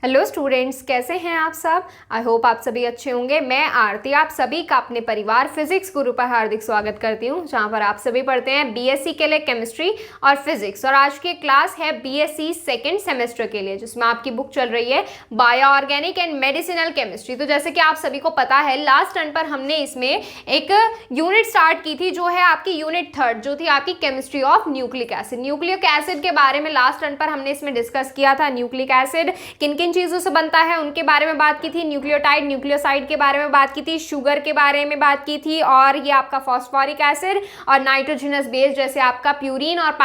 Hello students, कैसे हैं आप सब। आई होप आप सभी अच्छे होंगे। मैं आरती आप सभी का अपने परिवार फिजिक्स गुरु पर हार्दिक स्वागत करती हूं, जहां पर आप सभी पढ़ते हैं बीएससी के लिए केमिस्ट्री और फिजिक्स। और आज की क्लास है बीएससी सेकंड सेमेस्टर के लिए, जिसमें आपकी बुक चल रही है bio organic and medicinal chemistry. तो जैसे कि आप सभी को पता है, लास्ट टर्न पर हमने इसमें एक यूनिट स्टार्ट की थी, जो है आपकी यूनिट थर्ड, जो थी आपकी chemistry of nucleic acid. Nucleic acid के बारे में लास्ट टर्न पर हमने इसमें डिस्कस किया था। न्यूक्लिक एसिड किन किन चीजों से बनता है उनके बारे में बात की थी, न्यूक्लियोटाइड न्यूक्लियोसाइड के बारे में बात की थी, शुगर के बारे में बात की थी, और ये आपका फॉस्फोरिक एसिड और नाइट्रोजनस बेस जैसे आपका प्यूरिन और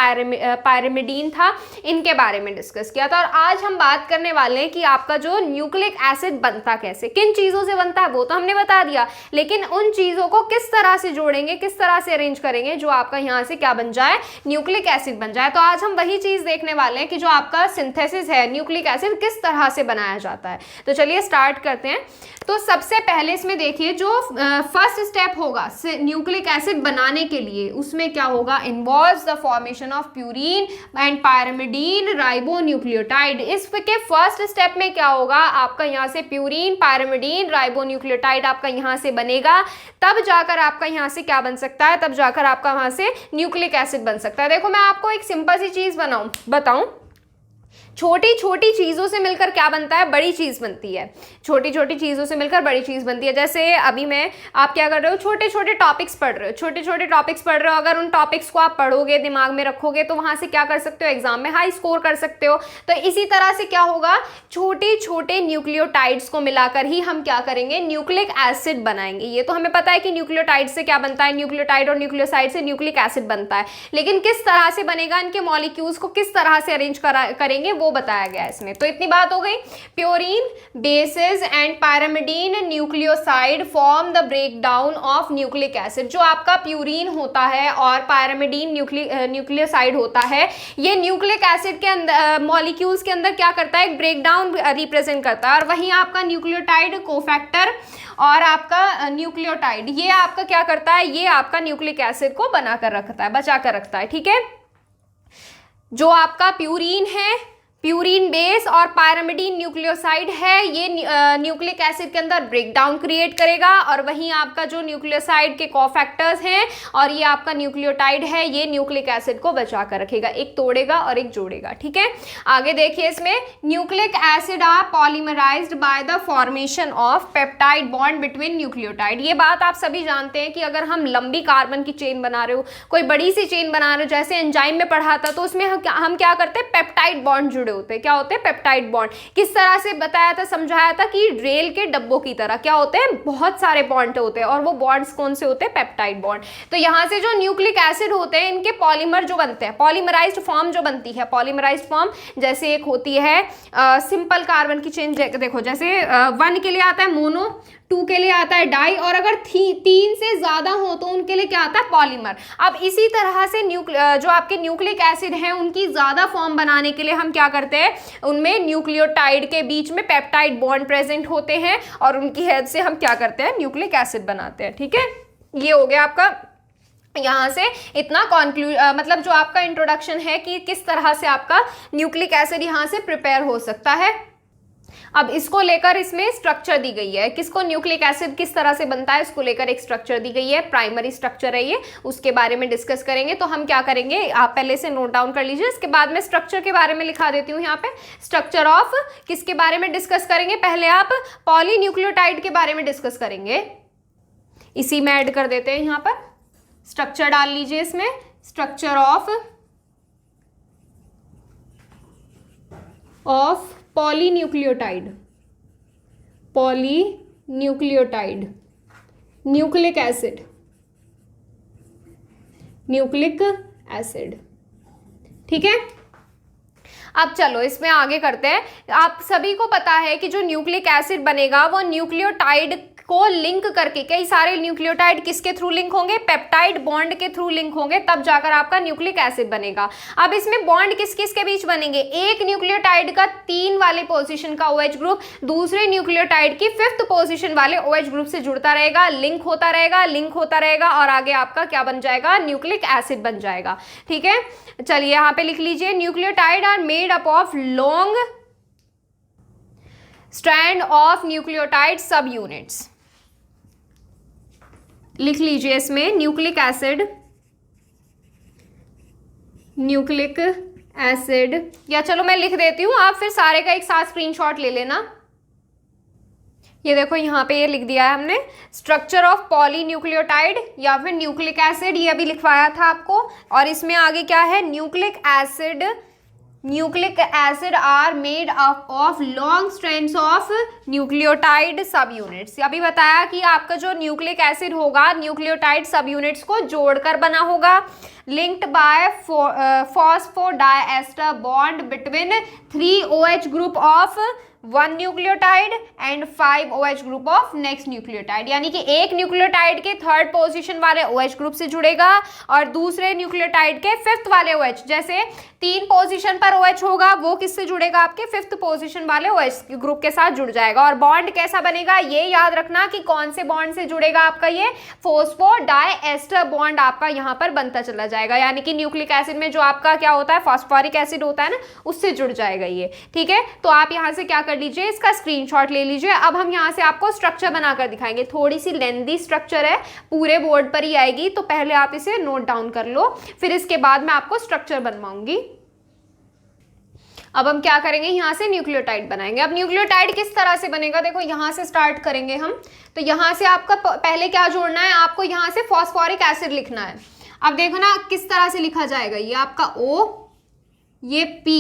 पायरिमिडीन था, इनके बारे में डिस्कस किया था। और आज हम बात करने वाले हैं कि आपका जो न्यूक्लिक एसिड बनता कैसे, किन चीजों से बनता है वो तो हमने बता दिया, लेकिन उन चीजों को किस तरह से जोड़ेंगे, किस तरह से अरेंज करेंगे जो आपका यहां से क्या बन जाए, न्यूक्लिक एसिड बन जाए। तो आज हम वही चीज देखने वाले हैं कि जो आपका सिंथेसिस है न्यूक्लिक एसिड किस तरह से बनाया जाता है। तो चलिए स्टार्ट करते हैं। तो सबसे पहले इसमें देखिए, जो फर्स्ट स्टेप होगा न्यूक्लिक एसिड बनाने के लिए, उसमें क्या होगा, involves the formation of purine and pyrimidine ribonucleotide. इसके फर्स्ट स्टेप में क्या होगा, आपका यहां से प्यूरिन पायरिमिडीन राइबोन्यूक्लियोटाइड आपका यहां से बनेगा, तब जाकर आपका यहां से क्या बन सकता है, तब जाकर आपका वहां से न्यूक्लिक एसिड बन सकता है। देखो मैं आपको एक सिंपल सी चीज बताऊं, छोटी छोटी चीजों से मिलकर क्या बनता है, बड़ी चीज बनती है। छोटी छोटी चीजों से मिलकर बड़ी चीज बनती है। जैसे अभी मैं, आप क्या कर रहे हो, छोटे छोटे टॉपिक्स पढ़ रहे हो, छोटे छोटे टॉपिक्स पढ़ रहे हो, अगर उन टॉपिक्स को आप पढ़ोगे, दिमाग में रखोगे, तो वहां से क्या कर सकते हो, एग्जाम में हाई स्कोर कर सकते हो। तो इसी तरह से क्या होगा, छोटे छोटे न्यूक्लियोटाइड्स को मिलाकर ही हम क्या करेंगे, न्यूक्लिक एसिड बनाएंगे। ये तो हमें पता है कि न्यूक्लियोटाइड से क्या बनता है, न्यूक्लियोटाइड और न्यूक्लियोसाइड से न्यूक्लिक एसिड बनता है, लेकिन किस तरह से बनेगा, इनके मॉलिक्यूल्स को किस तरह से अरेंज करेंगे वो बताया गया है इसमें। तो इतनी बात हो गई। Purine bases and pyrimidine nucleoside form the breakdown of nucleic acid. जो आपका प्यूरीन होता है और पायरिमिडीन न्यूक्लियोसाइड होता है, ये न्यूक्लिक एसिड के अंदर मॉलिक्यूल्स के अंदर क्या करता है, एक ब्रेकडाउन रिप्रेजेंट करता है। और वहीं आपका न्यूक्लियोटाइड कोफैक्टर और आपका न्यूक्लियोटाइड, ये आपका क्या करता है, ये आपका न्यूक्लिक एसिड को बनाकर रखता है, बचा कर रखता है। ठीक है, जो आपका प्यूरीन है, प्यूरीन बेस और पायरिमिडीन न्यूक्लियोसाइड है, ये न्यूक्लिक एसिड के अंदर ब्रेकडाउन क्रिएट करेगा। और वहीं आपका जो न्यूक्लियोसाइड के कोफैक्टर्स हैं और ये आपका न्यूक्लियोटाइड है, ये न्यूक्लिक एसिड को बचा कर रखेगा, एक तोड़ेगा और एक जोड़ेगा। ठीक है, आगे देखिए, इसमें nucleic acid are polymerized by the formation of peptide bond between nucleotide. ये बात आप सभी जानते हैं कि अगर हम लंबी कार्बन की चेन बना रहे हो, कोई बड़ी सी चेन बना रहे हो, जैसे एंजाइम में पढ़ा था, तो उसमें हम क्या करते हैं, पेप्टाइड बॉन्ड जुड़े होते हैं। क्या होते हैं, पेप्टाइड बॉन्ड। किस तरह से बताया था, समझाया था कि रेल के डब्बों की तरह क्या होते हैं, बहुत सारे बॉन्ड होते हैं, और वो बॉन्ड्स कौन से होते हैं, पेप्टाइड बॉन्ड। तो यहां से जो न्यूक्लिक एसिड होते हैं, इनके पॉलीमर जो बनते हैं, पॉलीमराइज्ड फॉर्म जो बनती है, पॉलीमराइज्ड फॉर्म जैसे एक होती है सिंपल कार्बन की चेन, देखो जैसे 1 के लिए आता है मोनो, 2 के लिए आता है डाई, और अगर 3 से ज्यादा हो तो उनके लिए क्या आता है, पॉलीमर। अब इसी तरह से जो आपके न्यूक्लिक एसिड हैं, उनकी ज्यादा फॉर्म बनाने के लिए हम क्या करते हैं, उनमें न्यूक्लियोटाइड के बीच में पेप्टाइड बॉन्ड प्रेजेंट होते हैं, और उनकी हेल्प से हम क्या करते हैं, न्यूक्लिक एसिड बनाते हैं। ठीक है, ये हो गया आपका यहां से इतना मतलब जो आपका इंट्रोडक्शन है कि किस तरह से आपका न्यूक्लिक एसिड यहां से प्रिपेयर हो सकता है। अब इसको लेकर इसमें स्ट्रक्चर दी गई है, किसको, न्यूक्लिक एसिड किस तरह से बनता है, इसको लेकर एक स्ट्रक्चर दी गई है, प्राइमरी स्ट्रक्चर है ये, उसके बारे में डिस्कस करेंगे। तो हम क्या करेंगे, आप पहले से नोट डाउन कर लीजिए, इसके बाद में स्ट्रक्चर के बारे में लिखा देती हूँ यहाँ पे। स्ट्रक्चर ऑफ किसके बारे में डिस्कस करेंगे, पहले आप पॉलीन्यूक्लियोटाइड के बारे में डिस्कस करेंगे, इसी में ऐड कर देते हैं, यहाँ पर स्ट्रक्चर डाल लीजिए इसमें, structure of polynucleotide, polynucleotide, nucleic acid, nucleic acid. ठीक है, अब चलो इसमें आगे करते हैं। आप सभी को पता है कि जो न्यूक्लिक एसिड बनेगा वो न्यूक्लियोटाइड को लिंक करके, कई सारे न्यूक्लियोटाइड किसके थ्रू लिंक होंगे, पेप्टाइड बॉन्ड के थ्रू लिंक होंगे, तब जाकर आपका न्यूक्लिक एसिड बनेगा। अब इसमें बॉन्ड किस किस के बीच बनेंगे, एक न्यूक्लियोटाइड का 3 वाले पोजीशन का OH ग्रुप दूसरे न्यूक्लियोटाइड की 5th पोजीशन वाले OH ग्रुप से जुड़ता रहेगा, लिंक होता रहेगा, लिंक होता रहेगा, और आगे आपका क्या बन जाएगा, न्यूक्लिक एसिड बन जाएगा। ठीक है, चलिए यहाँ पे लिख लीजिए, nucleotide are made up of long strand of nucleotide sub units. लिख लीजिए इसमें न्यूक्लिक एसिड, न्यूक्लिक एसिड, या चलो मैं लिख देती हूं, आप फिर सारे का एक साथ स्क्रीनशॉट ले लेना। ये देखो यहाँ पे ये लिख दिया है हमने, स्ट्रक्चर ऑफ पॉलीन्यूक्लियोटाइड या फिर न्यूक्लिक एसिड, ये अभी लिखवाया था आपको। और इसमें आगे क्या है, nucleic acid are made of long strands of nucleotide sub units. अभी बताया कि आपका जो न्यूक्लिक एसिड होगा न्यूक्लियोटाइड सब यूनिट्स को जोड़कर बना होगा, linked by phosphodiester bond between 3 OH group of 1 nucleotide and 5 OH group of next nucleotide. यानी कि एक न्यूक्लियोटाइड के 3rd पोजीशन वाले OH ग्रुप से जुड़ेगा और दूसरे न्यूक्लियोटाइड के 5th वाले OH, जैसे 3 पोजीशन पर OH होगा वो किससे जुड़ेगा, आपके 5th पोजीशन वाले OH ग्रुप के साथ जुड़ जाएगा। और बॉन्ड कैसा बनेगा, ये याद रखना कि कौन से बॉन्ड से जुड़ेगा आपका, ये फॉस्फोडाइएस्टर बॉन्ड आपका यहाँ पर बनता चला जाएगा। यानी कि न्यूक्लिक एसिड में जो आपका क्या होता है, फॉस्फोरिक एसिड होता है ना, उससे जुड़ जाएगा ये। ठीक है, तो आप यहाँ से क्या लीजिए, इसका स्क्रीनशॉट ले लीजिए। अब हम यहां से आपको स्ट्रक्चर बनाकर दिखाएंगे, थोड़ी सी लेंथी स्ट्रक्चर है, पूरे बोर्ड पर ही आएगी, तो पहले आप इसे नोट डाउन कर लो, फिर इसके बाद मैं आपको स्ट्रक्चर बनवाऊंगी। अब हम क्या करेंगे, यहां से न्यूक्लियोटाइड बनाएंगे। अब न्यूक्लियोटाइड किस तरह से बनेगा, देखो यहां से स्टार्ट करेंगे हम। तो यहां से आपका पहले क्या जोड़ना है, आपको यहां से फॉस्फोरिक एसिड लिखना है। अब देखो ना किस तरह से लिखा जाएगा, ये आपका O, ये P,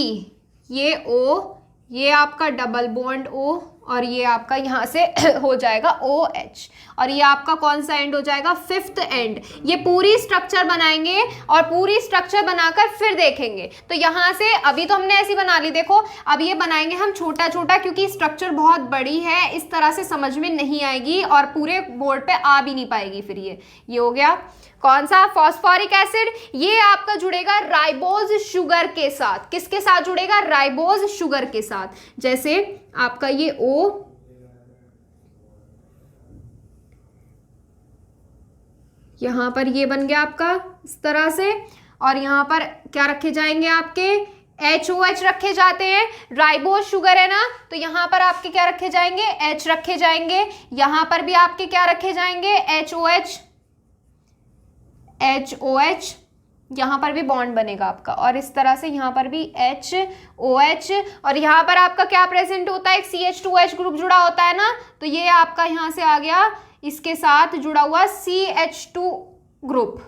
ये O, ये आपका डबल बॉन्ड O, और ये आपका यहाँ से हो जाएगा OH, और ये आपका कौन सा एंड हो जाएगा, 5th एंड। ये पूरी स्ट्रक्चर बनाएंगे और पूरी स्ट्रक्चर बनाकर फिर देखेंगे। तो यहाँ से अभी तो हमने ऐसी बना ली, देखो अब ये बनाएंगे हम छोटा छोटा, क्योंकि स्ट्रक्चर बहुत बड़ी है, इस तरह से समझ में नहीं आएगी और पूरे बोर्ड पे आ भी नहीं पाएगी। फिर ये हो गया कौन सा, फॉस्फोरिक एसिड। ये आपका जुड़ेगा राइबोज शुगर के साथ, किसके साथ जुड़ेगा, राइबोज शुगर के साथ। जैसे आपका ये O, यहां पर ये बन गया आपका इस तरह से, और यहां पर क्या रखे जाएंगे, आपके HOH रखे जाते हैं, राइबोज शुगर है ना, तो यहां पर आपके क्या रखे जाएंगे, H रखे जाएंगे। यहां पर भी आपके क्या रखे जाएंगे, HOH, यहाँ पर भी बॉन्ड बनेगा आपका, और इस तरह से यहाँ पर भी HOH, और यहाँ पर आपका क्या प्रेजेंट होता है, एक CH2H ग्रुप जुड़ा होता है ना, तो ये आपका यहाँ से आ गया, इसके साथ जुड़ा हुआ CH2 ग्रुप,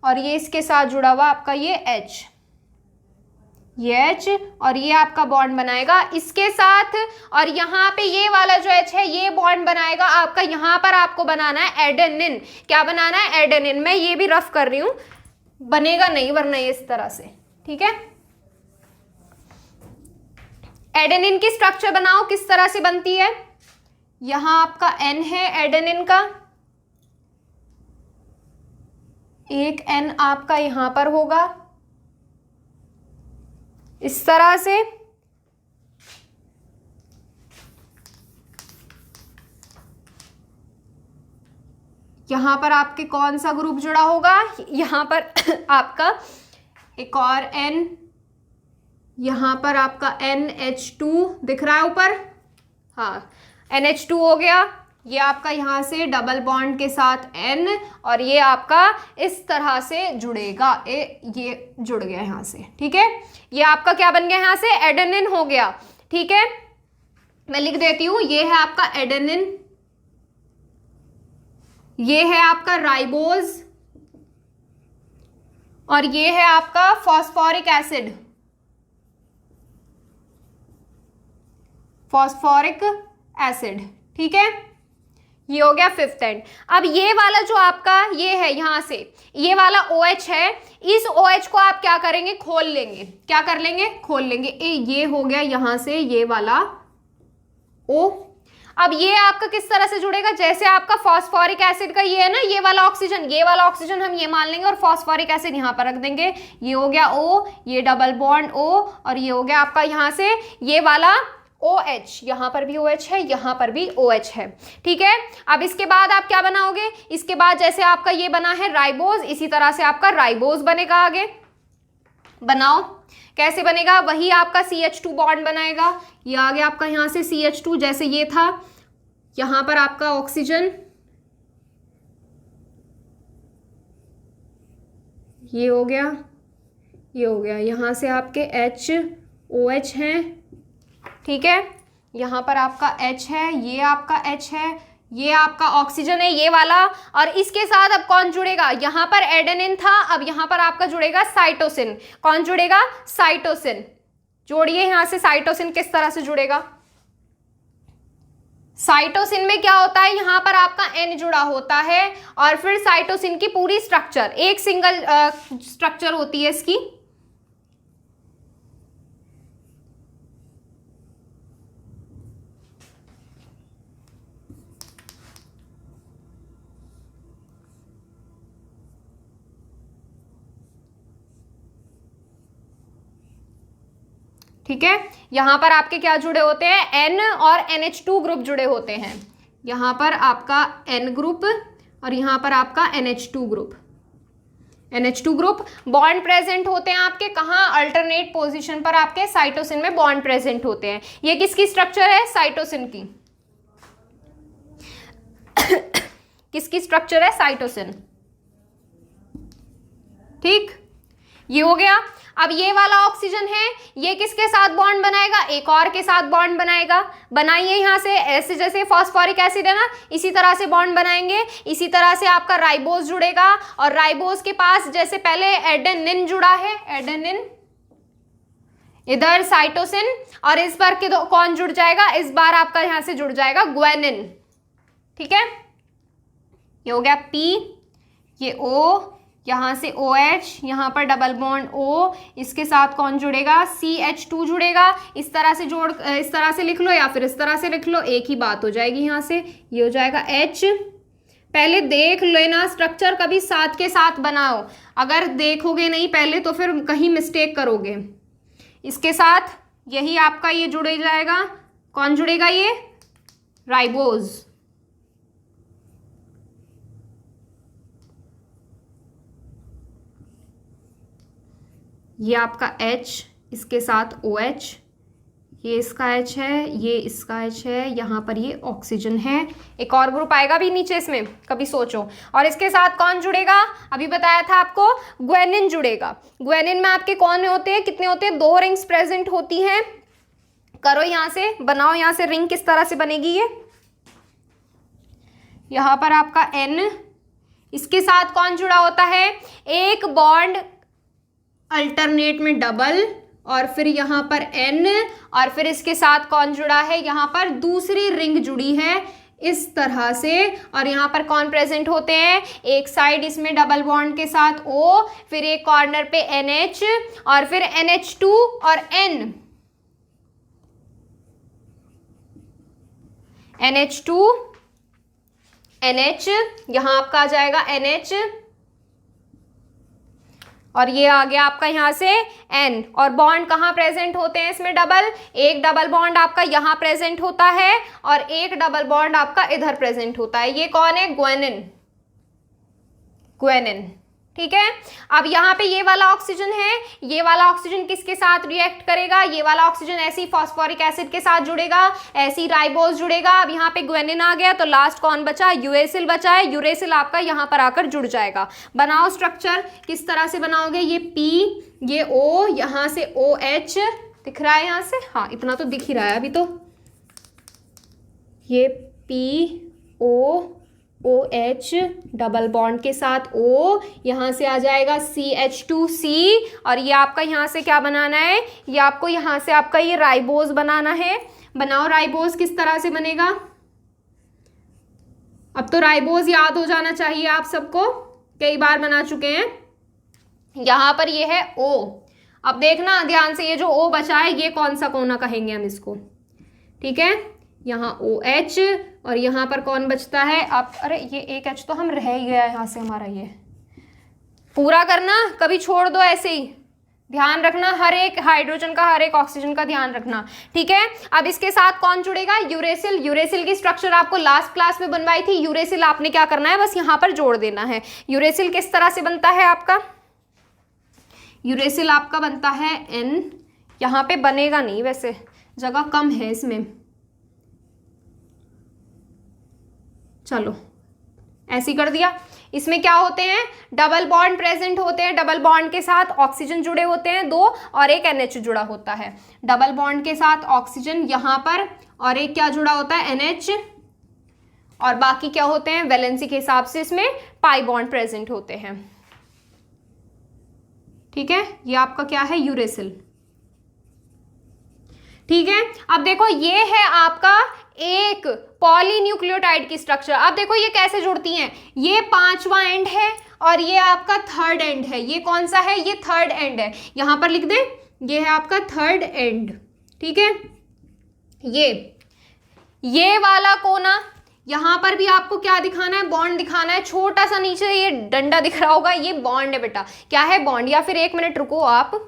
और ये इसके साथ जुड़ा हुआ आपका ये H, और ये आपका बॉन्ड बनाएगा इसके साथ। और यहाँ पे ये वाला जो H है ये बॉन्ड बनाएगा आपका, यहाँ पर आपको बनाना है एडेनिन। क्या बनाना है, एडेनिन। मैं ये भी रफ कर रही हूं, बनेगा नहीं वरना ये इस तरह से। ठीक है, एडेनिन की स्ट्रक्चर बनाओ, किस तरह से बनती है। यहां आपका N है एडेनिन का, एक N आपका यहां पर होगा इस तरह से, यहां पर आपके कौन सा ग्रुप जुड़ा होगा, यहां पर आपका एक और N, यहां पर आपका NH2 दिख रहा है ऊपर, हाँ NH2 हो गया। ये आपका यहाँ से डबल बॉन्ड के साथ N, और ये आपका इस तरह से जुड़ेगा, ये जुड़ गया यहाँ से। ठीक है, ये आपका क्या बन गया, यहाँ से एडेनिन हो गया। ठीक है, मैं लिख देती हूं, ये है आपका एडेनिन, ये है आपका राइबोज, और ये है आपका फॉस्फोरिक एसिड, ठीक है, ये हो गया 5th एंड। अब ये वाला जो आपका ये है, यहां से ये वाला OH है, इस OH को आप क्या करेंगे, खोल लेंगे। क्या कर लेंगे, खोल लेंगे। ये हो गया यहां से ये वाला O। अब ये आपका किस तरह से जुड़ेगा, जैसे आपका फॉस्फोरिक एसिड का ये है ना, ये वाला ऑक्सीजन हम ये मान लेंगे और फॉस्फोरिक एसिड यहां पर रख देंगे। ये हो गया O, ये डबल बॉन्ड O, और ये हो गया आपका यहां से ये वाला OH, यहां पर भी OH है, यहां पर भी OH है। ठीक है, अब इसके बाद आप क्या बनाओगे, इसके बाद जैसे आपका ये बना है राइबोज, इसी तरह से आपका राइबोज बनेगा आगे। बनाओ। कैसे बनेगा? वही आपका CH2 बॉन्ड बनाएगा। ये आ गया आपका यहाँ से CH2, जैसे ये था, यहाँ पर आपका ऑक्सीजन, ये हो गया, ये हो गया, यहाँ से आपके HOH हैं, ठीक है, यहाँ पर आपका H है, ये आपका H है, ये आपका ऑक्सीजन है, ये वाला। और इसके साथ अब कौन जुड़ेगा? यहाँ पर एडेनिन था, अब यहाँ पर आपका जुड़ेगा साइटोसिन। कौन जुड़ेगा? साइटोसिन। जोड़िए यहाँ से साइटोसिन। किस तरह से जुड़ेगा? साइटोसिन में क्या होता है? यहाँ पर आपका N जुड़ा होता है और फिर साइटोसिन की पूरी स्ट्रक्चर, एक सिंगल स्ट्रक्चर होती है इसकी। ठीक है, यहां पर आपके क्या जुड़े होते हैं? N और NH2 ग्रुप जुड़े होते हैं। यहां पर आपका N ग्रुप और यहां पर आपका NH2 group. NH2 group bond present होते हैं आपके कहाँ? अल्टरनेट पोजीशन पर आपके साइटोसिन में बॉन्ड प्रेजेंट होते हैं। ये किसकी स्ट्रक्चर है? साइटोसिन की। किसकी स्ट्रक्चर है? साइटोसिन। ठीक, ये हो गया। अब ये वाला ऑक्सीजन है, ये किसके साथ बॉन्ड बनाएगा? एक और के साथ बॉन्ड बनाएगा। बनाइए यहां से, ऐसे जैसे फास्फोरिक एसिड है ना, इसी तरह से बॉन्ड बनाएंगे। इसी तरह से आपका राइबोज जुड़ेगा और राइबोज के पास जैसे पहले एडेनिन जुड़ा है, एडेनिन, इधर साइटोसिन, और इस बार कौन जुड़ जाएगा? इस बार आपका यहां से जुड़ जाएगा ग्वेनिन। ठीक है, ये हो गया P, ये O, यहां से OH, यहां पर डबल बॉन्ड O, इसके साथ कौन जुड़ेगा? CH2 जुड़ेगा। इस तरह से इस तरह से लिख लो या फिर इस तरह से लिख लो, एक ही बात हो जाएगी। यहां से ये हो जाएगा H। पहले देख लेना स्ट्रक्चर, कभी साथ के साथ बनाओ। अगर देखोगे नहीं पहले तो फिर कहीं मिस्टेक करोगे। इसके साथ यही आपका ये जुड़ जाएगा। कौन जुड़ेगा? ये राइबोज। ये आपका H, इसके साथ OH, ये इसका H है, ये इसका H है, यहाँ पर ये ऑक्सीजन है। एक और ग्रुप आएगा भी नीचे इसमें, कभी सोचो। और इसके साथ कौन जुड़ेगा? अभी बताया था आपको, ग्वेनिन जुड़ेगा। ग्वेनिन में आपके कौन होते हैं? कितने होते हैं? 2 रिंग्स प्रेजेंट होती हैं। करो यहाँ से, बनाओ यहाँ से रिंग। किस तरह से बनेगी ये? यहाँ पर आपका N, इसके साथ कौन जुड़ा होता है? एक बॉन्ड अल्टरनेट में डबल, और फिर यहाँ पर N, और फिर इसके साथ कौन जुड़ा है? यहाँ पर दूसरी रिंग जुड़ी है इस तरह से। और यहाँ पर कौन प्रेजेंट होते हैं? एक साइड इसमें डबल बॉन्ड के साथ O, फिर एक कॉर्नर पे NH, और फिर NH2 और N, NH2, NH, यहाँ आपका आ जाएगा NH, और ये आ गया आपका यहाँ से N। और बॉन्ड कहाँ प्रेजेंट होते हैं इसमें? डबल। एक डबल बॉन्ड आपका यहाँ प्रेजेंट होता है और एक डबल बॉन्ड आपका इधर प्रेजेंट होता है। ये कौन है? ग्वेनिन। ग्वेनिन, ठीक है। अब यहाँ पे ये वाला ऑक्सीजन है, ये वाला ऑक्सीजन किसके साथ रिएक्ट करेगा? ये वाला ऑक्सीजन ऐसी फास्फोरिक एसिड के साथ जुड़ेगा, ऐसी राइबोज जुड़ेगा। अब यहाँ पे ग्वेनिन आ गया तो लास्ट कौन बचा? यूरेसिल बचा है। यूरेसिल आपका यहाँ पर आकर जुड़ जाएगा। बनाओ स्ट्रक्चर। किस तरह से बनाओगे? ये P, ये O, यहाँ से OH दिख रहा है यहाँ से, हाँ इतना तो दिख ही रहा है अभी तो। ये P O OH double bond के साथ O, यहाँ से आ जाएगा CH2C, और ये आपका यहाँ से क्या बनाना है? ये आपको यहाँ से आपका ये राइबोज बनाना है। बनाओ राइबोज। किस तरह से बनेगा? अब तो राइबोज याद हो जाना चाहिए आप सबको, कई बार बना चुके हैं। यहाँ पर ये है O। अब देखना ध्यान से, ये जो O बचा है ये कौन सा कोना कहेंगे हम इसको? ठीक है, यहाँ OH, और यहाँ पर कौन बचता है? अब अरे ये एक H तो हम रह ही गया यहाँ से हमारा। ये पूरा करना, कभी छोड़ दो ऐसे ही। ध्यान रखना हर एक हाइड्रोजन का, हर एक ऑक्सीजन का ध्यान रखना, ठीक है। अब इसके साथ कौन जुड़ेगा? यूरेसिल। यूरेसिल की स्ट्रक्चर आपको लास्ट क्लास में बनवाई थी। यूरेसिल आपने क्या करना है? बस यहाँ पर जोड़ देना है। यूरेसिल किस तरह से बनता है आपका? यूरेसिल आपका बनता है N, यहाँ पे बनेगा नहीं, वैसे जगह कम है इसमें, चलो ऐसे ही कर दिया। इसमें क्या होते हैं, डबल बॉन्ड प्रेजेंट होते हैं, डबल बॉन्ड के साथ ऑक्सीजन जुड़े होते हैं 2 और एक NH जुड़ा होता है। डबल बॉन्ड के साथ ऑक्सीजन यहाँ पर और एक क्या जुड़ा होता है, NH, और बाकी क्या होते हैं, वैलेंसी के हिसाब से इसमें पाई बॉन्ड प्रेजेंट होते हैं। ठीक है, ये आपका क्या है, यूरेसिल। ठीक है, अब देखो ये है आपका एक पॉलीन्यूक्लियोटाइड की स्ट्रक्चर। अब देखो ये कैसे जुड़ती हैं, ये 5वां एंड है और ये आपका 3rd एंड है। ये कौन सा है, ये 3rd एंड है, यहां पर लिख दें, ये है आपका 3rd एंड। ठीक है, ये वाला कोना, यहां पर भी आपको क्या दिखाना है, बॉन्ड दिखाना है। छोटा सा नीचे ये डंडा दिख रहा होगा, ये बॉन्ड है बेटा। क्या है, बॉन्ड। या फिर 1 मिनट रुको आप,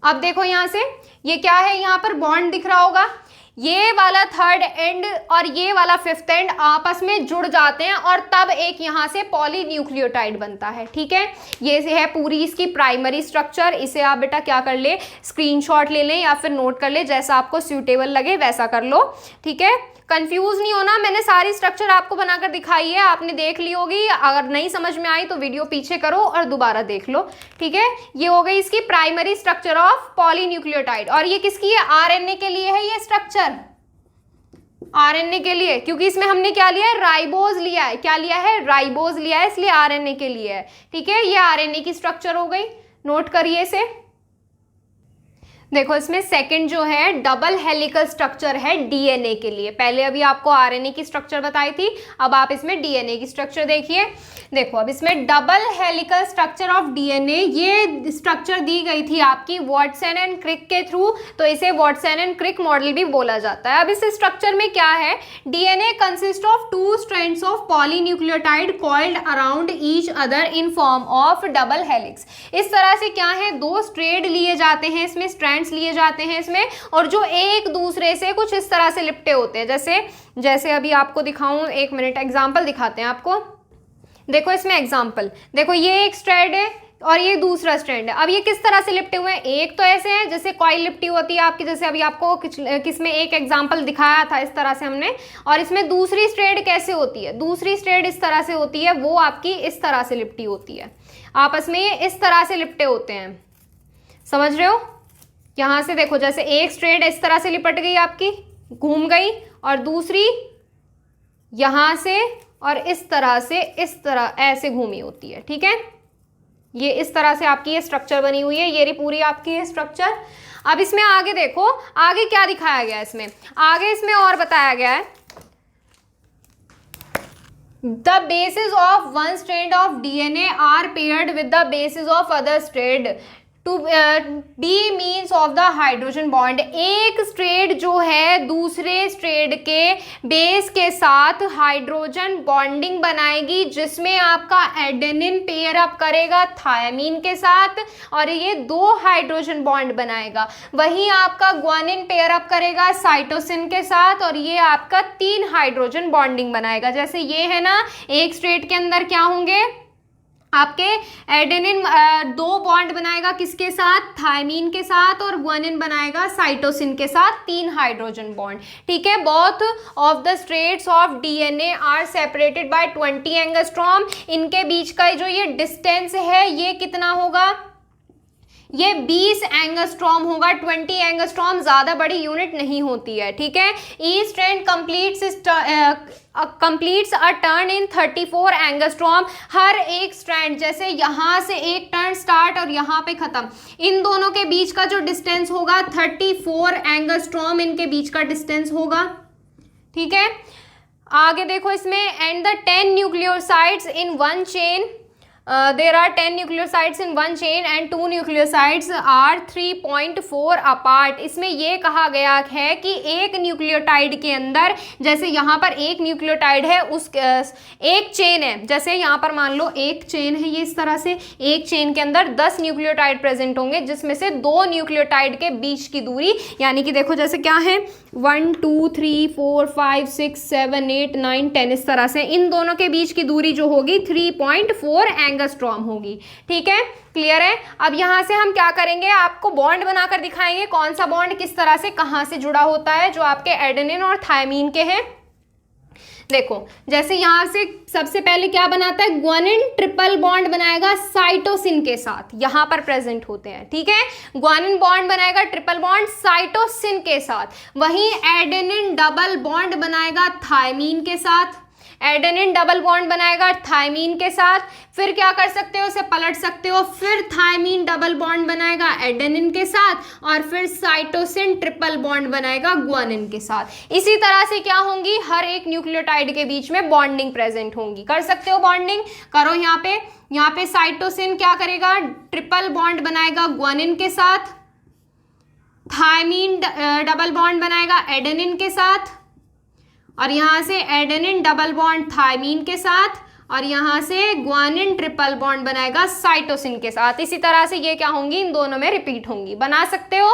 अब देखो यहां से ये क्या है, यहां पर बॉन्ड दिख रहा होगा। ये वाला 3rd एंड और ये वाला 5th एंड आपस में जुड़ जाते हैं और तब एक यहां से पॉलीन्यूक्लियोटाइड बनता है। ठीक है, ये है पूरी इसकी प्राइमरी स्ट्रक्चर। इसे आप बेटा क्या कर ले, स्क्रीनशॉट ले लें या फिर नोट कर ले, जैसा आपको सूटेबल लगे वैसा कर लो। ठीक है, कंफ्यूज नहीं होना, मैंने सारी स्ट्रक्चर आपको बनाकर दिखाई है, आपने देख ली होगी। अगर नहीं समझ में आई तो वीडियो पीछे करो और दोबारा देख लो। ठीक है, ये हो गई इसकी प्राइमरी स्ट्रक्चर ऑफ पॉलीन्यूक्लियोटाइड। और ये किसकी है, RNA के लिए है ये स्ट्रक्चर, RNA के लिए, क्योंकि इसमें हमने क्या लिया है, राइबोज लिया है। क्या लिया है, राइबोज लिया है, इसलिए RNA के लिए है। ठीक है, ये RNA की स्ट्रक्चर हो गई, नोट करिए इसे। देखो इसमें सेकंड जो है डबल हेलिकल स्ट्रक्चर है DNA के लिए। पहले अभी आपको RNA की स्ट्रक्चर बताई थी, अब आप इसमें DNA की स्ट्रक्चर देखिए। देखो अब इसमें double helical structure of DNA, ये स्ट्रक्चर दी गई थी आपकी वाटसन एंड क्रिक के थ्रू, तो इसे वाटसन एंड क्रिक मॉडल भी बोला जाता है। अब इस स्ट्रक्चर में क्या है, DNA consist of 2 strands of polynucleotide coiled around each other in form of double helix. इस तरह से क्या है, 2 स्ट्रैंड लिए जाते हैं इसमें, स्ट्रैंड लिए जाते हैं इसमें, और जो एक दूसरे से कुछ इस तरह से लिपटे होते हैं। जैसे अभी आपको दिखाऊं, 1 मिनट एग्जांपल दिखाते हैं आपको। देखो इसमें एग्जांपल, देखो ये एक स्ट्रैंड है और ये दूसरा स्ट्रैंड है। अब ये किस तरह से लिपटे हुए हैं, एक तो ऐसे हैं जैसे कॉइल लिपटी होती है आपकी, जैसे अभी आपको किसमें एक एग्जांपल दिखाया था इस तरह से हमने। और इसमें दूसरी स्ट्रैंड कैसे होती है, दूसरी स्ट्रैंड इस तरह से होती है, वो आपकी इस तरह से लिपटी होती है, आपस में ये इस तरह से लिपटे होते हैं, समझ रहे हो। यहां से देखो, जैसे एक स्ट्रैंड इस तरह से लिपट गई आपकी, घूम गई, और दूसरी यहां से और इस तरह से, इस तरह ऐसे घूमी होती है। ठीक है, ये इस तरह से आपकी ये स्ट्रक्चर बनी हुई है, ये रही पूरी आपकी ये स्ट्रक्चर। अब इसमें आगे देखो, आगे क्या दिखाया गया है इसमें, आगे इसमें और बताया गया है, the basis of one strand of DNA are paired with the basis of other strand to be means of the hydrogen bond. एक स्ट्रैंड जो है दूसरे स्ट्रैंड के बेस के साथ हाइड्रोजन बॉन्डिंग बनाएगी, जिसमें आपका एडेनिन पेयर अप करेगा थायमीन के साथ और ये 2 हाइड्रोजन बॉन्ड बनाएगा। वहीं आपका ग्वानिन पेयर अप करेगा साइटोसिन के साथ और ये आपका 3 हाइड्रोजन बॉन्डिंग बनाएगा। जैसे ये है ना, एक स्ट्रैंड के अंदर क्या होंगे आपके, एडेनिन 2 बॉन्ड बनाएगा किसके साथ, थायमीन के साथ, और ग्वानिन बनाएगा साइटोसिन के साथ 3 हाइड्रोजन बॉन्ड। ठीक है, both of the strands of DNA are separated by 20 angstrom. इनके बीच का जो ये डिस्टेंस है ये कितना होगा, ये 20 एंगस्ट्रॉम होगा। 20 एंगस्ट्रॉम ज्यादा बड़ी यूनिट नहीं होती है। ठीक है, each strand completes a turn in 34 angstrom. हर एक स्ट्रैंड, जैसे यहां से एक टर्न स्टार्ट और यहां पे खत्म, इन दोनों के बीच का जो डिस्टेंस होगा 34 एंगस्ट्रॉम इनके बीच का डिस्टेंस होगा। ठीक है, आगे देखो इसमें, and the 10 nucleosides in one chain, there are 10 nucleosides in one chain and 2 nucleosides are 3.4 apart। इसमें ये कहा गया है कि एक न्यूक्लियोटाइड के अंदर, जैसे यहाँ पर एक न्यूक्लियोटाइड है, उस एक चेन है, जैसे यहाँ पर मान लो एक चेन है, ये इस तरह से एक चेन के अंदर 10 न्यूक्लियोटाइड प्रेजेंट होंगे, जिसमें से 2 न्यूक्लियोटाइड के बीच की दूरी, यानी कि देखो जैसे क्या है 1 2 3 4 5 6 7 8 9 10, इस तरह से इन दोनों के बीच की दूरी जो होगी 3.4 एंगस्ट्रॉम होगी। ठीक है, क्लियर है। अब यहाँ से हम क्या करेंगे, आपको बॉन्ड बनाकर दिखाएंगे, कौन सा बॉन्ड किस तरह से कहाँ से जुड़ा होता है, जो आपके एडेनिन और थायमीन के हैं। देखो, जैसे यहां से सबसे पहले क्या बनाता है, ग्वानिन ट्रिपल बॉन्ड बनाएगा साइटोसिन के साथ, यहां पर प्रेजेंट होते हैं। ठीक है, ग्वानिन बॉन्ड बनाएगा ट्रिपल बॉन्ड साइटोसिन के साथ। वहीं एडेनिन डबल बॉन्ड बनाएगा थायमीन के साथ, एडेनिन डबल बॉन्ड बनाएगा थायमीन के साथ। फिर क्या कर सकते हो, उसे पलट सकते हो, फिर थायमीन डबल बॉन्ड बनाएगा एडेनिन के साथ, और फिर साइटोसिन ट्रिपल बॉन्ड बनाएगा ग्वानिन के साथ। इसी तरह से क्या होंगी, हर एक न्यूक्लियोटाइड के बीच में बॉन्डिंग प्रेजेंट होंगी। कर सकते हो बॉन्डिंग, करो। यहाँ पे साइटोसिन क्या करेगा, ट्रिपल बॉन्ड बनाएगा ग्वानिन के साथ, थायमीन डबल बॉन्ड बनाएगा एडेनिन के साथ, और यहां से एडेनिन डबल बॉन्ड थायमीन के साथ, और यहां से ग्वानिन ट्रिपल बॉन्ड बनाएगा साइटोसिन के साथ। इसी तरह से ये क्या होंगी, इन दोनों में रिपीट होंगी। बना सकते हो,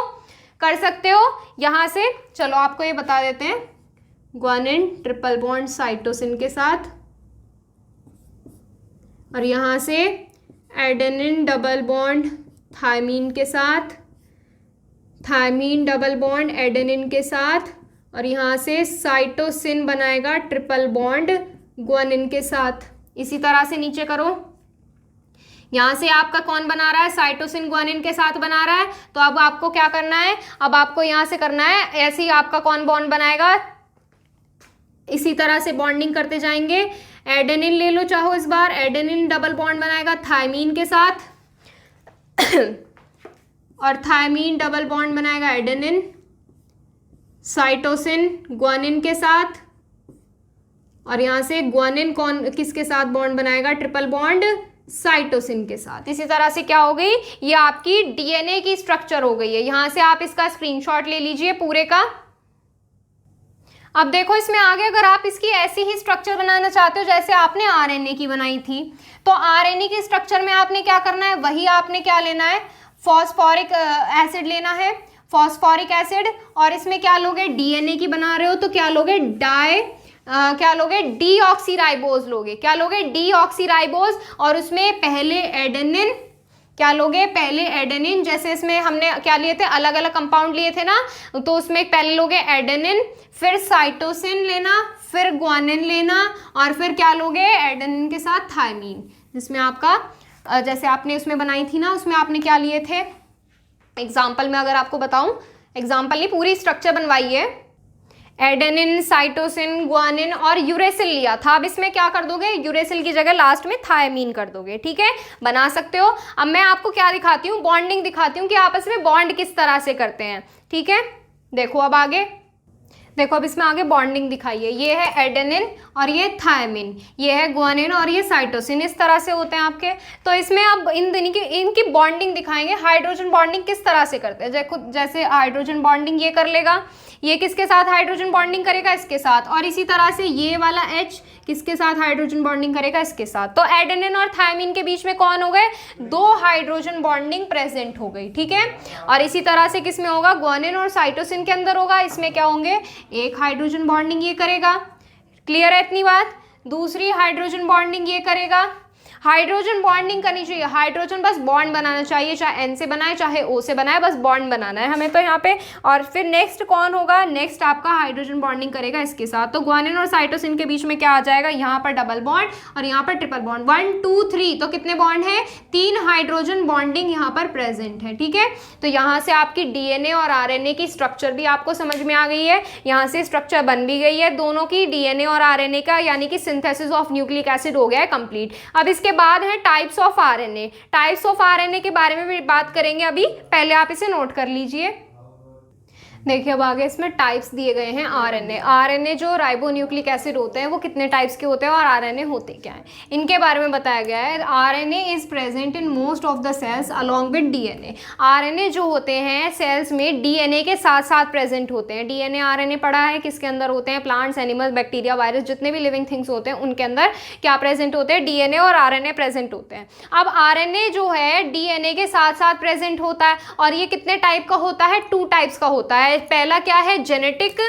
कर सकते हो। यहां से चलो आपको ये बता देते हैं, ग्वानिन ट्रिपल बॉन्ड साइटोसिन के साथ, और यहां से एडेनिन डबल बॉन्ड थायमीन के साथ, थायमीन डबल बॉन्ड एडेनिन के साथ, और यहाँ से साइटोसिन बनाएगा ट्रिपल बॉन्ड ग्वानिन के साथ। इसी तरह से नीचे करो, यहाँ से आपका कौन बना रहा है, साइटोसिन ग्वानिन के साथ बना रहा है। तो अब आपको क्या करना है, अब आपको यहाँ से करना है, ऐसे ही आपका कौन बॉन्ड बनाएगा, इसी तरह से बॉन्डिंग करते जाएंगे। एडेनिन ले लो चाहो, इस बार एडेनिन डबल बॉन्ड बनाएगा थायमीन के साथ, और थायमीन डबल बॉन्ड बनाएगा एडेनिन, साइटोसिन ग्वानिन के साथ, और यहां से ग्वानिन कौन किसके साथ बॉन्ड बनाएगा, ट्रिपल बॉन्ड साइटोसिन के साथ। इसी तरह से क्या हो गई, ये आपकी डीएनए की स्ट्रक्चर हो गई है। यहां से आप इसका स्क्रीनशॉट ले लीजिए पूरे का। अब देखो, इसमें आगे अगर आप इसकी ऐसी ही स्ट्रक्चर बनाना चाहते हो जैसे आपने आरएनए की बनाई थी, तो आरएनए के स्ट्रक्चर में आपने क्या करना है, वही आपने क्या लेना है, फॉस्फोरिक एसिड लेना है, फॉस्फोरिक एसिड। और इसमें क्या लोगे, डीएनए की बना रहे हो तो क्या लोगे, क्या लोगे, डीऑक्सीराइबोज लोगे। क्या लोगे, डीऑक्सीराइबोज। और उसमें पहले एडेनिन, क्या लोगे, पहले एडेनिन। जैसे इसमें हमने क्या लिए थे, अलग अलग कंपाउंड लिए थे ना, तो उसमें पहले लोगे एडेनिन, फिर साइटोसिन लेना, फिर ग्वानिन लेना, और फिर क्या लोगे, एडेनिन के साथ थायमीन। जिसमें आपका जैसे आपने उसमें बनाई थी ना, उसमें आपने क्या लिए थे, एग्जाम्पल में अगर आपको बताऊं, एग्जाम्पल नहीं पूरी स्ट्रक्चर बनवाई है, एडेनिन, साइटोसिन, ग्वानिन और यूरेसिल लिया था। अब इसमें क्या कर दोगे, यूरेसिल की जगह लास्ट में थायमीन कर दोगे। ठीक है, बना सकते हो। अब मैं आपको क्या दिखाती हूँ, बॉन्डिंग दिखाती हूँ कि आपस में बॉन्ड किस तरह से करते हैं। ठीक है, देखो अब आगे देखो, अब इसमें आगे बॉन्डिंग दिखाई है। ये है एडेनिन और ये थायमिन, ये है ग्वानिन और ये साइटोसिन, इस तरह से होते हैं आपके। तो इसमें अब इनकी बॉन्डिंग दिखाएंगे, हाइड्रोजन बॉन्डिंग किस तरह से करते हैं। जैसे हाइड्रोजन बॉन्डिंग ये कर लेगा, ये किसके साथ हाइड्रोजन बॉन्डिंग करेगा, इसके साथ। और इसी तरह से ये वाला H किसके साथ हाइड्रोजन बॉन्डिंग करेगा, इसके साथ। तो एडेनिन और थायमिन के बीच में कौन हो गए, 2 हाइड्रोजन बॉन्डिंग प्रेजेंट हो गई। ठीक है, और इसी तरह से किसमें होगा, ग्वानिन और साइटोसिन के अंदर होगा, इसमें क्या होंगे, 1 हाइड्रोजन बॉन्डिंग ये करेगा। क्लियर है इतनी बात। दूसरी हाइड्रोजन बॉन्डिंग ये करेगा। हाइड्रोजन बॉन्डिंग करनी चाहिए, हाइड्रोजन बस बॉन्ड बनाना चाहिए, चाहे N से बनाए चाहे O से बनाए, बस बॉन्ड बनाना है हमें तो यहाँ पे। और फिर नेक्स्ट कौन होगा, नेक्स्ट आपका हाइड्रोजन बॉन्डिंग करेगा इसके साथ। तो ग्वानिन और साइटोसिन के बीच में क्या आ जाएगा, यहाँ पर डबल बॉन्ड और यहाँ पर ट्रिपल बॉन्ड, 1 2 3। तो कितने बॉन्ड है, 3 हाइड्रोजन बॉन्डिंग यहाँ पर प्रेजेंट है। ठीक है, तो यहाँ से आपकी DNA और RNA की स्ट्रक्चर भी आपको समझ में आ गई है। यहाँ से स्ट्रक्चर बन भी गई है दोनों की, DNA और RNA का, यानी कि सिंथेसिस ऑफ न्यूक्लिक एसिड हो गया है कंप्लीट। अब इसके बाद है types of RNA. Types of RNA के बारे में भी बात करेंगे अभी, पहले आप इसे नोट कर लीजिए। देखिए अब आगे इसमें टाइप्स दिए गए हैं आरएनए। आरएनए जो राइबोन्यूक्लिक एसिड होते हैं वो कितने टाइप्स के होते हैं और आरएनए होते क्या हैं, इनके बारे में बताया गया है। RNA is present in most of the cells along with DNA. RNA जो होते हैं सेल्स में डीएनए के साथ साथ प्रेजेंट होते हैं। डीएनए आरएनए पढ़ा है, किसके अंदर होते हैं, प्लांट्स, एनिमल्स, बैक्टीरिया, वायरस, जितने भी लिविंग थिंग्स होते हैं उनके अंदर क्या प्रेजेंट होते हैं, डीएनए और आरएनए प्रेजेंट होते हैं। अब आरएनए जो है डीएनए के साथ साथ प्रेजेंट होता है और ये कितने टाइप का होता है, 2 टाइप्स का होता है। पहला क्या है, जेनेटिक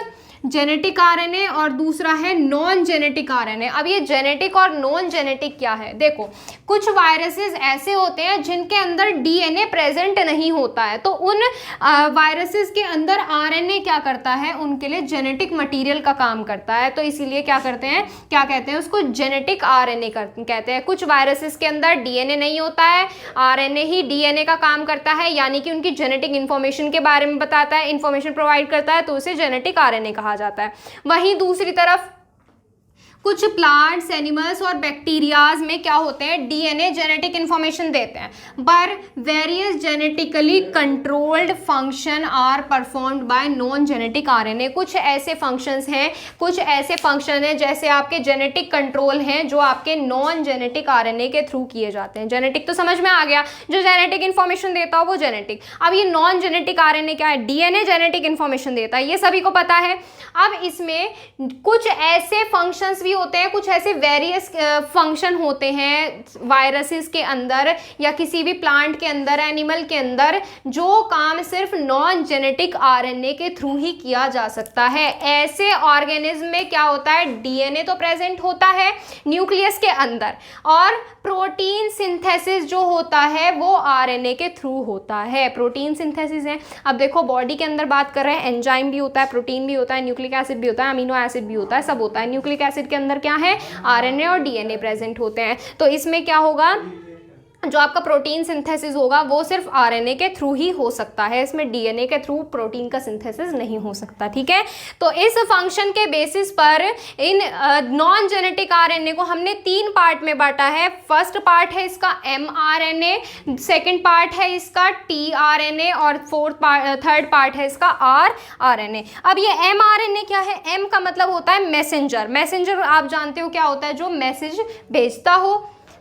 जेनेटिक आरएनए और दूसरा है नॉन जेनेटिक आरएनए। अब ये जेनेटिक और नॉन जेनेटिक क्या है? देखो, कुछ वायरसेस ऐसे होते हैं जिनके अंदर डीएनए प्रेजेंट नहीं होता है, तो उन वायरसेस के अंदर आरएनए क्या करता है? उनके लिए जेनेटिक मटेरियल का काम करता है। तो इसीलिए क्या करते हैं, क्या कहते हैं उसको? जेनेटिक आरएनए कहते हैं। कुछ वायरसेस के अंदर डीएनए नहीं होता है, आरएनए ही डीएनए का काम करता है, यानी कि उनकी जेनेटिक इंफॉर्मेशन के बारे में बताता है, इंफॉर्मेशन प्रोवाइड करता है, तो उसे जेनेटिक आरएनए कहा जाता है। वहीं दूसरी तरफ कुछ प्लांट्स, एनिमल्स और बैक्टीरियाज में क्या होते हैं? डीएनए जेनेटिक इंफॉर्मेशन देते हैं, पर various genetically controlled function are performed by non genetic RNA. कुछ ऐसे फंक्शंस हैं, कुछ ऐसे फंक्शन हैं जैसे आपके जेनेटिक कंट्रोल हैं जो आपके नॉन जेनेटिक आरएनए के थ्रू किए जाते हैं। जेनेटिक तो समझ में आ गया, जो जेनेटिक इंफॉर्मेशन देता हो वो जेनेटिक। अब ये नॉन जेनेटिक आरएनए क्या है? डीएनए जेनेटिक इंफॉर्मेशन देता है, ये सभी को पता है। अब इसमें कुछ ऐसे फंक्शंस भी होते हैं, कुछ ऐसे वेरियस फंक्शन होते हैं वायरसेस के अंदर या किसी भी प्लांट के अंदर, एनिमल के अंदर, जो काम सिर्फ नॉन जेनेटिक आरएनए के थ्रू ही किया जा सकता है। ऐसे ऑर्गेनिज्म में क्या होता है? डीएनए तो प्रेजेंट होता है न्यूक्लियस के अंदर, और प्रोटीन सिंथेसिस जो होता है वो आरएनए के थ्रू होता है। प्रोटीन सिंथेसिस है। अब देखो, बॉडी के अंदर बात कर रहे हैं, एंजाइम भी होता है, प्रोटीन भी होता है, न्यूक्लिक एसिड भी होता है, अमीनो एसिड भी होता है, सब होता है। न्यूक्लिक एसिड के अंदर क्या है? आरएनए और डीएनए प्रेजेंट होते हैं। तो इसमें क्या होगा? जो आपका प्रोटीन सिंथेसिस होगा वो सिर्फ आरएनए के थ्रू ही हो सकता है, इसमें डीएनए के थ्रू प्रोटीन का सिंथेसिस नहीं हो सकता। ठीक है, तो इस फंक्शन के बेसिस पर इन नॉन जेनेटिक आरएनए को हमने 3 पार्ट में बांटा है। फर्स्ट पार्ट है इसका एमआरएनए, सेकंड पार्ट है इसका टीआरएनए और थर्ड पार्ट है इसका आरआरएनए। अब ये एमआरएनए क्या है? एम का मतलब होता है मैसेंजर। मैसेंजर आप जानते हो क्या होता है? जो मैसेज भेजता हो।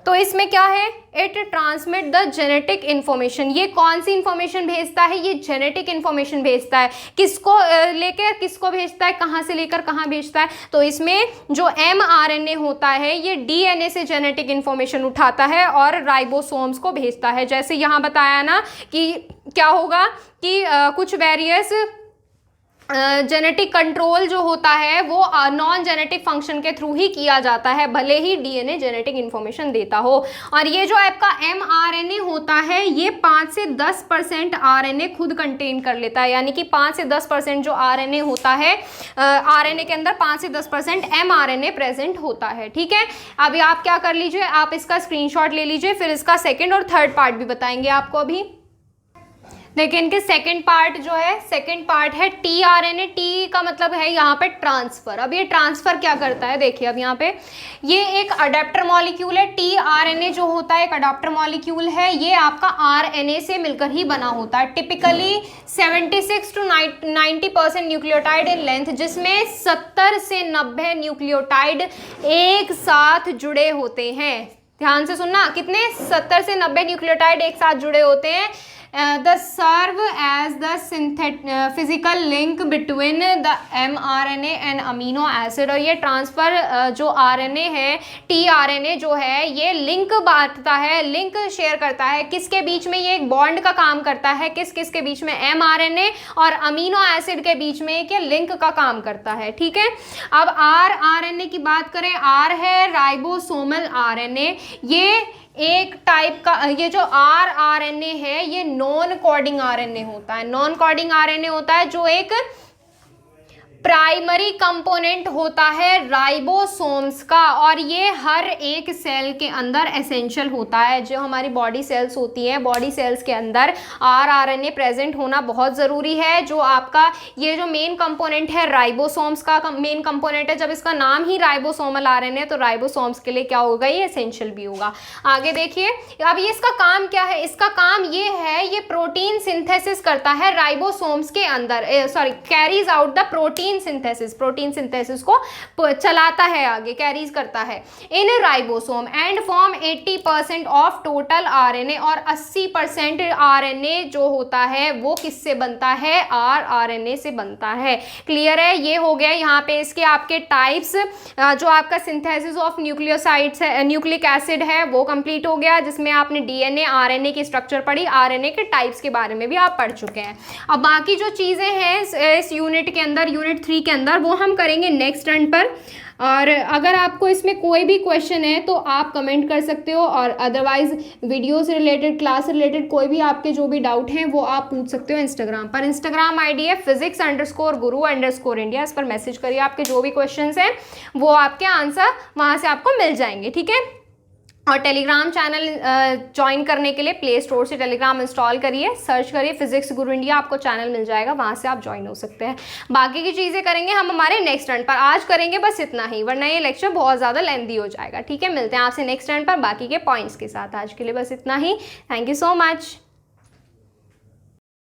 तो इसमें क्या है? It transmit the genetic information. ये कौन सी इंफॉर्मेशन भेजता है? ये जेनेटिक इंफॉर्मेशन भेजता है। किसको लेकर किसको भेजता है? कहाँ से लेकर कहाँ भेजता है? तो इसमें जो एमआरएनए होता है ये डीएनए से जेनेटिक इंफॉर्मेशन उठाता है और राइबोसोम्स को भेजता है। जैसे यहाँ बताया ना कि क्या होगा कि कुछ वेरियस जेनेटिक कंट्रोल जो होता है वो नॉन जेनेटिक फंक्शन के थ्रू ही किया जाता है, भले ही डीएनए जेनेटिक इंफॉर्मेशन देता हो। और ये जो आपका एमआरएनए होता है ये 5 से 10% आरएनए खुद कंटेन कर लेता है, यानी कि 5 से 10% जो आरएनए होता है, आरएनए के अंदर 5 से 10% एमआरएनए प्रेजेंट होता है। ठीक है, अभी आप क्या कर लीजिए, आप इसका स्क्रीनशॉट ले लीजिए, फिर इसका सेकेंड और थर्ड पार्ट भी बताएंगे आपको। अभी देखिए, इनके सेकंड पार्ट जो है, सेकंड पार्ट है टीआरएनए। टी का मतलब है यहाँ पे ट्रांसफर। अब ये ट्रांसफर क्या करता है? देखिए, अब यहाँ पे ये एक अडेप्टर मॉलिक्यूल है। टीआरएनए जो होता है एक अडेप्टर मॉलिक्यूल है, ये आपका आरएनए से मिलकर ही बना होता है। Typically 76 to 90% nucleotide in length, जिसमें 70 से 90 न्यूक्लियोटाइड एक साथ जुड़े होते हैं। ध्यान से सुनना, कितने? 70 से 90 न्यूक्लियोटाइड एक साथ जुड़े होते हैं। The serve as the physical link between the mRNA and amino acid। और ये ट्रांसफर जो आरएनए है, टीआरएनए जो है, ये लिंक बांटता है, लिंक शेयर करता है। किसके बीच में? ये एक बॉन्ड का काम करता है। किस किस के बीच में? एमआरएनए और अमीनो एसिड के बीच में एक लिंक का काम करता है। ठीक है, अब आरएनए की बात करें, आर है राइबोसोमल आरएनए। ये एक टाइप का, ये जो आरएनए है ये नॉन कोडिंग आरएनए होता है। नॉन कोडिंग आरएनए होता है जो एक प्राइमरी कंपोनेंट होता है राइबोसोम्स का, और ये हर एक सेल के अंदर एसेंशियल होता है। जो हमारी बॉडी सेल्स होती हैं, बॉडी सेल्स के अंदर आरएनए प्रेजेंट होना बहुत ज़रूरी है। जो आपका ये जो मेन कंपोनेंट है राइबोसोम्स का मेन कंपोनेंट है, जब इसका नाम ही राइबोसोमल आरएनए, तो राइबोसोम्स के लिए क्या होगा? ये एसेंशियल भी होगा। आगे देखिए, अब ये इसका काम क्या है? इसका काम ये है, ये प्रोटीन सिंथेसिस करता है राइबोसोम्स के अंदर, carries out the protein synthesis को चलाता है, आगे कैरीज करता है in ribosome and form 80% of total RNA. और 80% आरएनए जो होता है वो किससे बनता है? आरएनए से बनता है। क्लियर है? ये हो गया यहाँ पे इसके आपके टाइप्स। जो आपका सिंथेसिस ऑफ न्यूक्लियोसाइड्स है, न्यूक्लिक एसिड है, वो कंप्लीट हो गया, जिसमें आपने डीएनए आरएनए की स्ट्रक्चर पढ़ी, आरएनए के टाइप्स के बारे में भी आप पढ़ चुके हैं। अब बाकी जो चीजें हैं इस यूनिट के अंदर, यूनिट यूनिट 3 के अंदर, वो हम करेंगे नेक्स्ट टर्न पर। और अगर आपको इसमें कोई भी क्वेश्चन है तो आप कमेंट कर सकते हो, और अदरवाइज वीडियो से रिलेटेड, क्लास से रिलेटेड कोई भी आपके जो भी डाउट हैं वो आप पूछ सकते हो इंस्टाग्राम पर। इंस्टाग्राम आईडी है physics_guru_India। इस पर मैसेज करिए, आपके जो भी क्वेश्चंस हैं वो आपके आंसर वहाँ से आपको मिल जाएंगे, ठीक है। और टेलीग्राम चैनल ज्वाइन करने के लिए प्ले स्टोर से टेलीग्राम इंस्टॉल करिए, सर्च करिए फिजिक्स गुरु इंडिया, आपको चैनल मिल जाएगा, वहाँ से आप ज्वाइन हो सकते हैं। बाकी की चीज़ें करेंगे हम हमारे नेक्स्ट टर्न पर। आज करेंगे बस इतना ही, वरना ये लेक्चर बहुत ज़्यादा लेंथी हो जाएगा, ठीक है। मिलते हैं आपसे नेक्स्ट टर्न पर बाकी के पॉइंट्स के साथ। आज के लिए बस इतना ही। Thank you so much.